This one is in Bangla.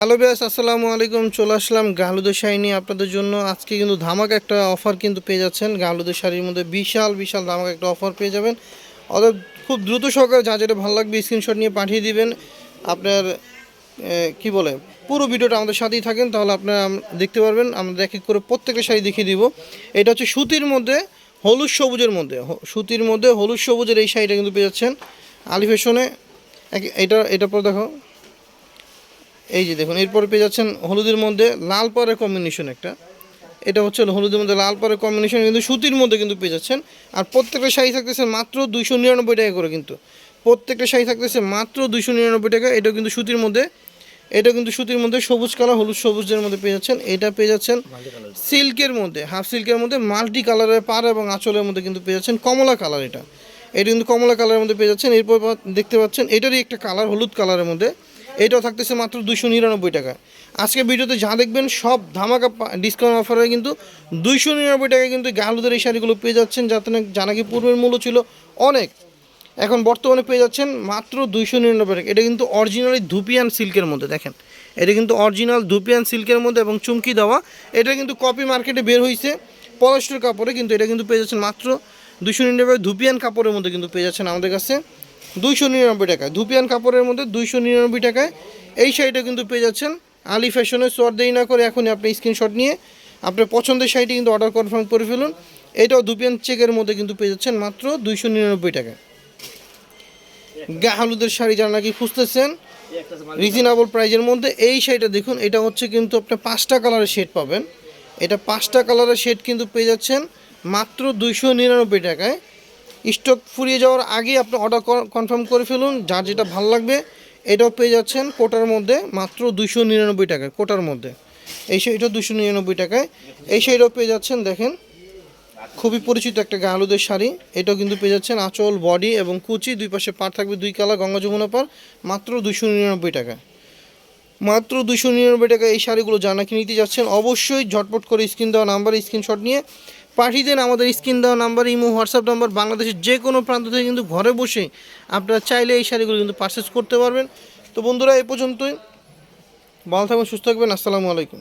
হ্যালো ভিউয়ার্স, আসসালামু আলাইকুম। চলে আসলাম গাহলুদের শাড়ি নিয়ে আপনাদের জন্য। আজকে কিন্তু ধামাকা একটা অফার কিন্তু পেয়ে যাচ্ছেন। গাহলুদের শাড়ির মধ্যে বিশাল বিশাল ধামাকা একটা অফার পেয়ে যাবেন। অর্থাৎ খুব দ্রুত সহকারে যা যেটা ভালো লাগবে স্ক্রিনশট নিয়ে পাঠিয়ে দিবেন। আপনার কি বলে পুরো ভিডিওটা আমাদের সাথেই থাকেন, তাহলে আপনারা দেখতে পারবেন। আমরা এক এক করে প্রত্যেকটা শাড়ি দেখিয়ে দিব। এটা হচ্ছে সুতির মধ্যে হলুদ সবুজের মধ্যে, সুতির মধ্যে হলুদ সবুজের এই শাড়িটা কিন্তু পেয়ে যাচ্ছেন আলি ফ্যাশনে। এটা পর দেখো, এই যে দেখুন, এরপরে পেয়ে যাচ্ছেন হলুদের মধ্যে লাল পাড়ের কম্বিনেশন একটা। এটা হচ্ছে হলুদের মধ্যে লাল পাড়ের কম্বিনেশন, কিন্তু সুতির মধ্যে কিন্তু পেয়ে যাচ্ছেন। আর প্রত্যেকটা শাড়ি থাকতেছে মাত্র 299 টাকা করে। কিন্তু প্রত্যেকটা শাড়ি থাকতেছে মাত্র 299 টাকা। এটাও কিন্তু সুতির মধ্যে, এটা কিন্তু সুতির মধ্যে সবুজ কালার, হলুদ সবুজের মধ্যে পেয়ে যাচ্ছেন। এটা পেয়ে যাচ্ছেন সিল্কের মধ্যে, হাফ সিল্কের মধ্যে মাল্টি কালারের পাড় এবং আঁচলের মধ্যে কিন্তু পেয়ে যাচ্ছেন কমলা কালার। এটা কিন্তু কমলা কালারের মধ্যে পেয়ে যাচ্ছেন। এরপর দেখতে পাচ্ছেন এটারই একটা কালার হলুদ কালারের মধ্যে, এটাও থাকতেছে মাত্র 299 টাকা। আজকে ভিডিওতে যা দেখবেন সব ধামাকা ডিসকাউন্ট অফারে কিন্তু 299 টাকায় কিন্তু গাহলুদের এই শাড়িগুলো পেয়ে যাচ্ছেন। যা নাকি পূর্বের মূল্য ছিল অনেক, এখন বর্তমানে পেয়ে যাচ্ছেন মাত্র 299 টাকা। এটা কিন্তু অরিজিনালি ধুপিয়ান সিল্কের মধ্যে, দেখেন এটা কিন্তু অরিজিনাল ধুপিয়ান সিল্কের মধ্যে এবং চুমকি দেওয়া। এটা কিন্তু কপি মার্কেটে বের হয়েছে পলিস্টার কাপড়ে, কিন্তু এটা কিন্তু পেয়ে যাচ্ছেন মাত্র 299 টাকা। ধুপিয়ান কাপড়ের মধ্যে কিন্তু পেয়ে যাচ্ছেন আমাদের কাছে 299 টাকায়। ধুপিয়ান কাপড়ের মধ্যে 299 টাকায় এই শাড়িটা কিন্তু পেয়ে যাচ্ছেন আলি ফ্যাশনে। সর দেরি না করে এখনই আপনি স্ক্রিনশট নিয়ে আপনার পছন্দের শাড়িটি কিন্তু অর্ডার কনফার্ম করে ফেলুন। এটাও ধুপিয়ান চেকের মধ্যে কিন্তু পেয়ে যাচ্ছেন মাত্র 299 টাকায়। গাহলুদের শাড়ি যারা নাকি খুঁজতেছেন রিজনেবল প্রাইজের মধ্যে, এই শাড়িটা দেখুন। এটা হচ্ছে কিন্তু আপনি 5টা কালারের শেড পাবেন। এটা 5টা কালারের শেড কিন্তু পেয়ে যাচ্ছেন মাত্র 299 টাকায়। স্টক ফুরিয়ে যাওয়ার আগে আপনি অর্ডার কনফার্ম করে ফেলুন, যার যেটা ভালো লাগবে। এটাও পেয়ে যাচ্ছেন কোটার মধ্যে মাত্র 299 টাকায়। কোটার মধ্যে এই শাড়িটাও 299 টাকায়। এই শাড়িটাও পেয়ে যাচ্ছেন, দেখেন খুবই পরিচিত একটা গাহলুদের শাড়ি। এটাও কিন্তু পেয়ে যাচ্ছেন আঁচল, বডি এবং কুচি, দুই পাশে পাড় থাকবে, 2 কালার গঙ্গা যমুনা পাড়, মাত্র 299 টাকা। মাত্র 299 টাকা এই শাড়িগুলো যা নাকি নিতে যাচ্ছেন অবশ্যই ঝটপট করে স্ক্রিন দেওয়া নাম্বারে স্ক্রিনশট নিয়ে পাঠিয়ে দেন। আমাদের স্ক্রিন দেওয়া নাম্বার, ইমো, হোয়াটসঅ্যাপ নাম্বার, বাংলাদেশের যে কোনো প্রান্ত থেকে কিন্তু ঘরে বসে আপনারা চাইলে এই শাড়িগুলো কিন্তু পারচেস করতে পারবেন। তো বন্ধুরা, এ পর্যন্তই। ভালো থাকবেন, সুস্থ থাকবেন। আসসালামু আলাইকুম।